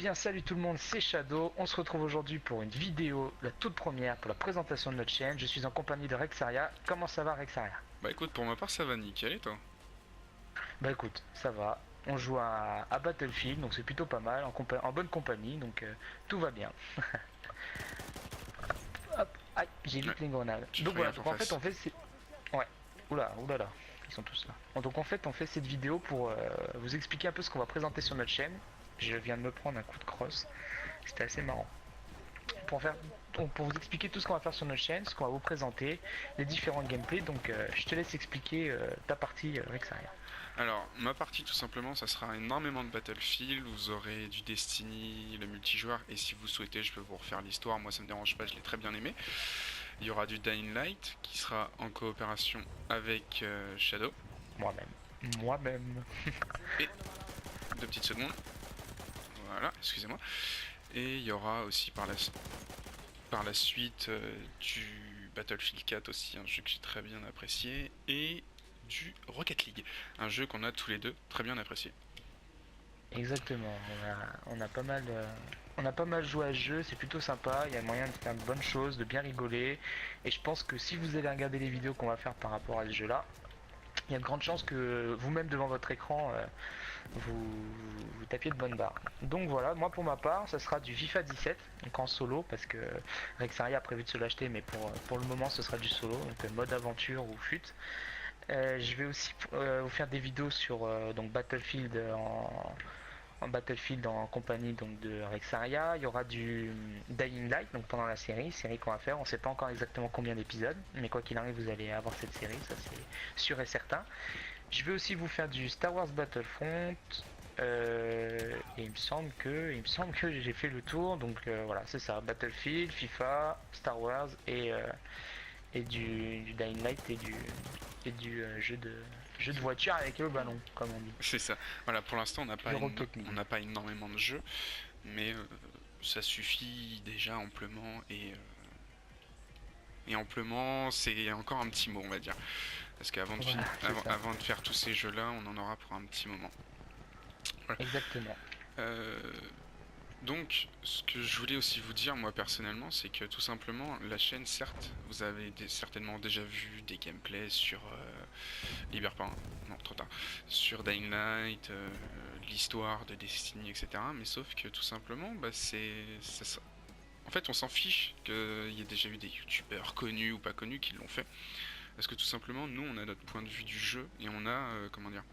bien salut tout le monde, c'est Shadow. On se retrouve aujourd'hui pour une vidéo, la toute première pour la présentation de notre chaîne. Je suis en compagnie de Rexaria. Comment ça va Rexaria? Bah écoute, pour ma part ça va nickel et toi? Bah écoute, ça va. On joue à Battlefield, donc c'est plutôt pas mal, en bonne compagnie, donc tout va bien. Hop, aïe, j'ai Ouais, vite les grenades. tu Donc fais voilà, gaffe en donc en fait face. on fait Ouais, oula, oulala, ils sont tous là. Donc en fait on fait cette vidéo pour vous expliquer un peu ce qu'on va présenter sur notre chaîne. Je viens de me prendre un coup de crosse, c'était assez marrant. pour, faire, pour vous expliquer tout ce qu'on va faire sur notre chaîne, ce qu'on va vous présenter, les différents gameplays. Donc je te laisse expliquer ta partie Rexaria. Alors, ma partie tout simplement, ça sera énormément de Battlefield, vous aurez du Destiny, le multijoueur, et si vous souhaitez, je peux vous refaire l'histoire, moi ça me dérange pas, je l'ai très bien aimé. Il y aura du Dying Light, qui sera en coopération avec Shadow. Moi-même. Moi-même. Et, 2 petites secondes, voilà, excusez-moi. Et il y aura aussi par la suite du Battlefield 4 aussi, un jeu que j'ai très bien apprécié, et du Rocket League, un jeu qu'on a tous les deux très bien apprécié. Exactement. On a pas mal joué à ce jeu, c'est plutôt sympa. Il y a moyen de faire de bonnes choses, de bien rigoler. Et je pense que si vous allez regarder les vidéos qu'on va faire par rapport à ce jeu-là, il y a de grandes chances que vous-même devant votre écran, vous tapiez de bonnes barres. Donc voilà, moi pour ma part, ça sera du FIFA 17, donc en solo, parce que Rexaria a prévu de se l'acheter, mais pour le moment ce sera du solo, donc mode aventure ou fut. Je vais aussi vous faire des vidéos sur donc Battlefield en compagnie donc de Rexaria. Il y aura du Dying Light donc pendant la série qu'on va faire. On ne sait pas encore exactement combien d'épisodes, mais quoi qu'il arrive, vous allez avoir cette série, ça c'est sûr et certain. Je vais aussi vous faire du Star Wars Battlefront. Et il me semble que j'ai fait le tour. Donc voilà, c'est ça. Battlefield, FIFA, Star Wars et du Dying Light et du jeu de voiture avec le ballon, comme on dit. C'est ça. Voilà, pour l'instant, Du Rocket on League. n'a pas énormément de jeux, mais ça suffit déjà amplement et amplement, c'est encore un petit mot, on va dire. Parce qu'avant Voilà, c'est ça. avant de faire tous ces jeux-là, on en aura pour un petit moment. Voilà. Exactement. Euh, Donc, ce que je voulais aussi vous dire, moi personnellement, c'est que tout simplement, la chaîne, certes, vous avez certainement déjà vu des gameplays sur Liberpin, non, trop tard, sur Dying Light, l'histoire de Destiny, etc. Mais sauf que tout simplement, bah, en fait, on s'en fiche qu'il y ait déjà eu des youtubeurs connus ou pas connus qui l'ont fait. Parce que tout simplement, nous, on a notre point de vue du jeu et on a, comment dire,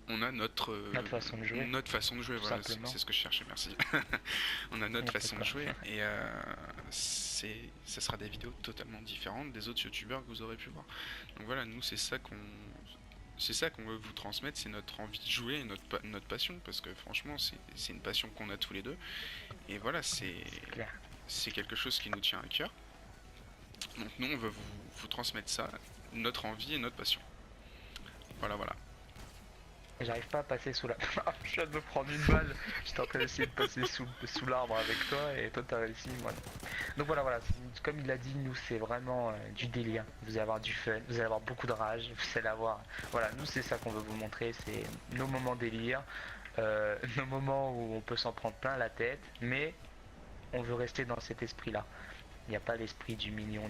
on a Notre façon de jouer, notre façon de jouer, tout voilà, simplement. c'est ce que je cherchais, merci. On a Il n'y notre a pas de façon de quoi. jouer et ça sera des vidéos totalement différentes des autres youtubeurs que vous aurez pu voir. Donc voilà, nous c'est ça qu'on veut vous transmettre, c'est notre envie de jouer et notre passion, parce que franchement c'est une passion qu'on a tous les deux et voilà, C'est clair. c'est quelque chose qui nous tient à cœur. Donc nous on veut vous transmettre ça, notre envie et notre passion. Voilà, voilà. J'arrive pas à passer sous la. Je viens de me prendre une balle. J'étais en train d'essayer de passer sous l'arbre avec toi et toi t'as réussi. Voilà. Donc voilà. Comme il l'a dit, nous c'est vraiment du délire. Vous allez avoir du fun, vous allez avoir beaucoup de rage, vous allez avoir. Voilà, nous c'est ça qu'on veut vous montrer, c'est nos moments délire, nos moments où on peut s'en prendre plein la tête, mais on veut rester dans cet esprit-là. Il n'y a pas l'esprit du million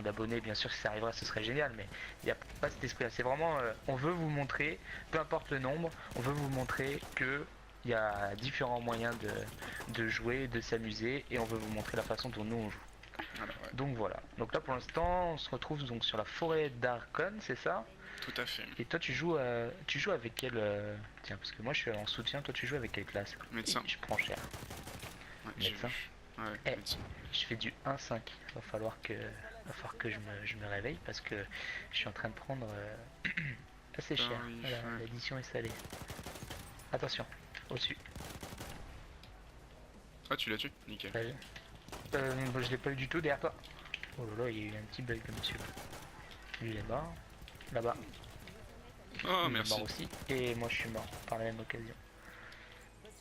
d'abonnés. Bien sûr, si ça arriverait, ce serait génial, mais il n'y a pas cet esprit-là. C'est vraiment, on veut vous montrer, peu importe le nombre, on veut vous montrer que il y a différents moyens de jouer, de s'amuser, et on veut vous montrer la façon dont nous on joue. Voilà, ouais. Donc voilà. Donc là, pour l'instant, on se retrouve donc sur la forêt d'Arkon, c'est ça? Tout à fait. Et toi, tu joues avec quel Tiens, parce que moi, je suis en soutien. Toi, tu joues avec quelle classe? Et Médecin. je prends cher. Ouais, j'ai Médecin. vu. Ouais, Eh, médecin. je fais du 1,5. Va falloir que je me réveille parce que je suis en train de prendre assez cher. Voilà, Ouais. l'addition est salée. Attention, au-dessus. Ah, tu l'as tué? Nickel. Ouais. Je l'ai pas eu du tout derrière toi. Oh là là, il y a eu un petit bug de monsieur. Lui il est mort. Là-bas, Oh, lui il est mort merci. aussi. Et moi je suis mort par la même occasion.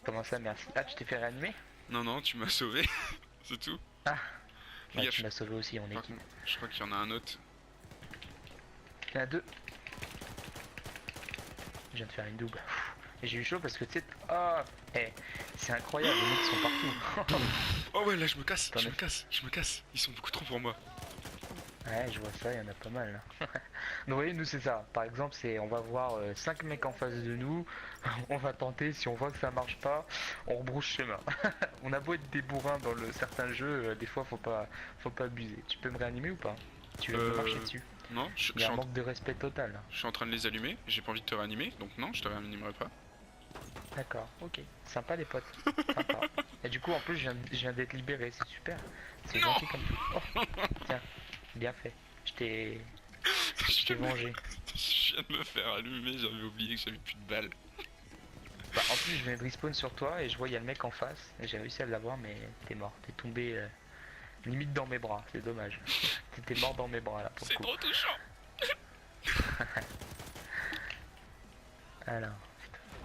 Comment ça, merci? Ah, tu t'es fait réanimer? Non, non, tu m'as sauvé. C'est tout. Ah, Fais bah gaffe. tu m'as sauvé aussi, on est Par équipe. contre, je crois qu'il y en a un autre. Il y en a deux. Je viens de faire une double. Et j'ai eu chaud parce que tu sais... Ah, c'est incroyable, les mecs sont partout. Oh ouais, là je me casse, T'en je es- me casse, je me casse. Ils sont beaucoup trop pour moi. Ouais, je vois ça, il y en a pas mal là. Donc vous voyez, nous c'est ça. Par exemple, c'est on va voir 5 mecs en face de nous, on va tenter, si on voit que ça marche pas, on rebrousse chemin. On a beau être des bourrins dans le certains jeux, des fois faut pas abuser. Tu peux me réanimer ou pas? Tu viens de me marcher Euh... dessus. Non, Il y a un manque de respect total là. je suis en train de les allumer, j'ai pas envie de te réanimer, donc non, je te réanimerai pas. D'accord, ok. Sympa les potes. Sympa. Et du coup en plus je viens d'être libéré, c'est super. C'est Non. gentil comme tout. Oh, tiens, bien fait. Je t'ai vengé. Je viens de me faire allumer, j'avais oublié que j'avais plus de balles. Bah en plus je viens de respawn sur toi et je vois il y a le mec en face et j'ai réussi à l'avoir mais t'es mort, t'es tombé limite dans mes bras, c'est dommage. T'étais mort dans mes bras là pour le C'est coup. trop touchant. Alors,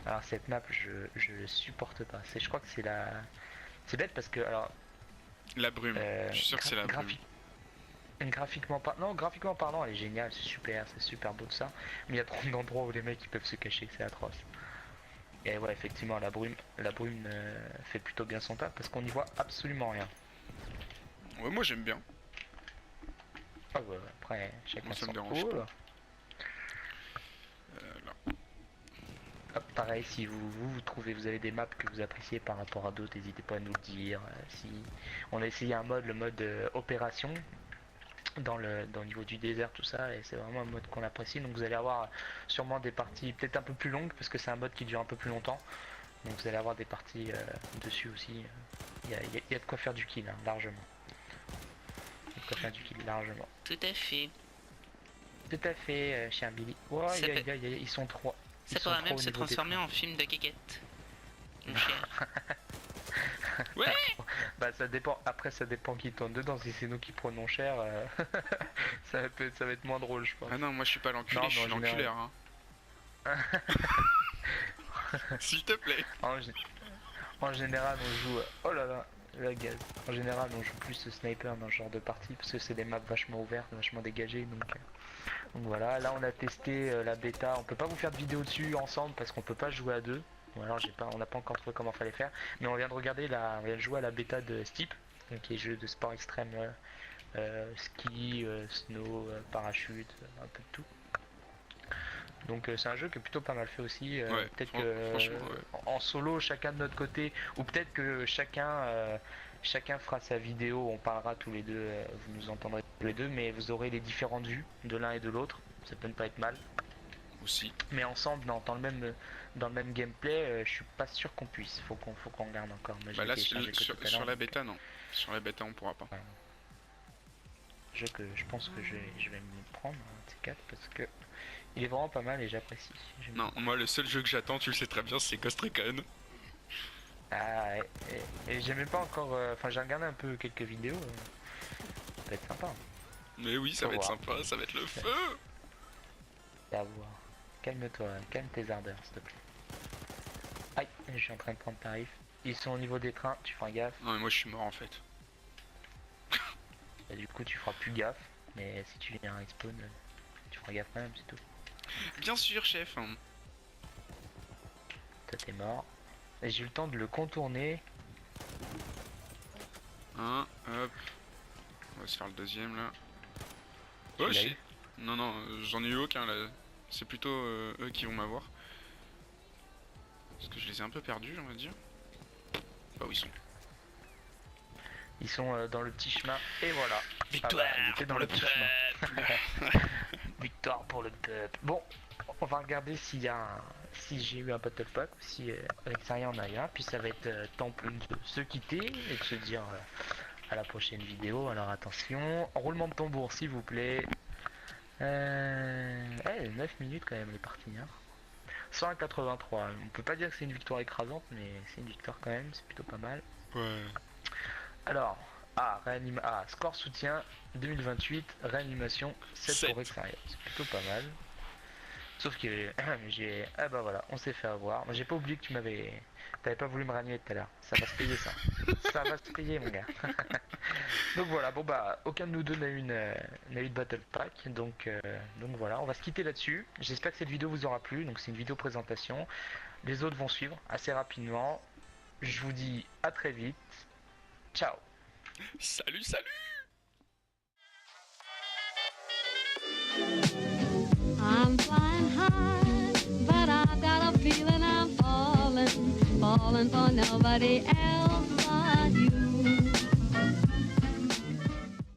alors cette map je supporte pas. Je crois que c'est la. C'est bête parce que alors La brume, je suis sûr que c'est la brume. graphiquement pas. Non graphiquement parlant elle est géniale, c'est super beau de ça. Mais il y a trop d'endroits où les mecs ils peuvent se cacher, c'est atroce. Et ouais effectivement la brume fait plutôt bien son taf parce qu'on y voit absolument rien. Ouais, moi j'aime bien. Ah ouais, après, chacun Moi, ça son me dérange tour. pas. Là. Hop, pareil, si vous trouvez, vous avez des maps que vous appréciez par rapport à d'autres, n'hésitez pas à nous le dire. Si on a essayé un mode, le mode opération, dans le niveau du désert, tout ça, et c'est vraiment un mode qu'on apprécie. Donc vous allez avoir sûrement des parties peut-être un peu plus longues, parce que c'est un mode qui dure un peu plus longtemps. Donc vous allez avoir des parties dessus aussi. Il y a de quoi faire du kill, hein, largement. Il y a de quoi faire du kill, largement. Tout à fait. Tout à fait, cher Billy. Oh, Ça peut- ils sont trois. Ça pourra même se transformer en film de guéguette. Mon cher. Ouais. Bah ça dépend, après ça dépend qui tourne dedans, si c'est nous qui prenons cher, ça va être moins drôle je pense. Ah non, moi je suis pas l'enculé, Non, je suis mais en général. l'enculeur. Hein. S'il te plaît. En général on joue, oh là là, la gaz. En général on joue plus ce sniper dans ce genre de partie, parce que c'est des maps vachement ouvertes, vachement dégagées, donc voilà. Là on a testé la bêta, on peut pas vous faire de vidéo dessus ensemble parce qu'on peut pas jouer à deux. Ou alors on n'a pas encore trouvé comment fallait faire, mais on vient de regarder on vient de jouer à la bêta de Steep, donc qui est jeu de sport extrême, ski, snow, parachute, un peu de tout. Donc c'est un jeu qui est plutôt pas mal fait aussi. Ouais, Peut-être que franchement, ouais. en solo chacun de notre côté, ou peut-être que chacun fera sa vidéo, on parlera tous les deux, vous nous entendrez tous les deux, mais vous aurez les différentes vues de l'un et de l'autre, ça peut ne pas être mal. Aussi. Mais ensemble, dans le même gameplay, je suis pas sûr qu'on puisse. Faut qu'on regarde encore. Moi, Bah là, téléchargé que tout à sur l'heure, la bêta, non. Sur la bêta, on pourra pas. jeu que je pense que je vais me prendre un de ces quatre parce que il est vraiment pas mal et j'apprécie. Non, moi le seul jeu que j'attends, tu le sais très bien, c'est Ghost Recon. Ah, et j'ai même pas encore. Enfin, j'ai regardé un peu quelques vidéos. Ça va être sympa. Mais oui, ça Faut va être voir. sympa, ça va être le feu. À voir. Calme-toi, calme tes ardeurs, s'il te plaît. Aïe, je suis en train de prendre tarif. Ils sont au niveau des trains, tu feras gaffe. Non mais moi je suis mort en fait. Bah, du coup, tu feras plus gaffe. Mais si tu viens à respawn, tu feras gaffe quand même, c'est tout. Bien sûr, chef. Toi, t'es mort. Et j'ai eu le temps de le contourner. Hein, hop. On va se faire le deuxième là. Tu Oh l'as shit. eu Non, non, j'en ai eu aucun là. C'est plutôt eux qui vont m'avoir. Parce que je les ai un peu perdus, on va dire. Bah où ils sont. Ils sont dans le petit chemin. Et voilà. Victoire ils étaient dans pour le le petit chemin. peuple. Victoire pour le peuple. Bon, on va regarder s'il y a si j'ai eu un battle pack ou si Rexaria en a eu un. Puis ça va être temps pour nous de se quitter et de se dire à la prochaine vidéo. Alors attention, roulement de tambour s'il vous plaît. 9 minutes quand même les parties. Hein. 183. On peut pas dire que c'est une victoire écrasante, mais c'est une victoire quand même. C'est plutôt pas mal. Ouais. Alors, score soutien 2028, réanimation 7 7. pour Rexaria. C'est plutôt pas mal. Sauf que j'ai... Ah bah voilà, on s'est fait avoir. Moi j'ai pas oublié que tu m'avais... T'avais pas voulu me ranimer tout à l'heure. Ça va se payer ça. Ça va se payer mon gars. Donc voilà, bon bah aucun de nous deux n'a eu de Battle Pack. Donc voilà, on va se quitter là-dessus. J'espère que cette vidéo vous aura plu. Donc c'est une vidéo présentation. Les autres vont suivre assez rapidement. Je vous dis à très vite. Ciao. Salut, salut! I'm flying high, but I've got a feeling I'm falling, falling for nobody else but you.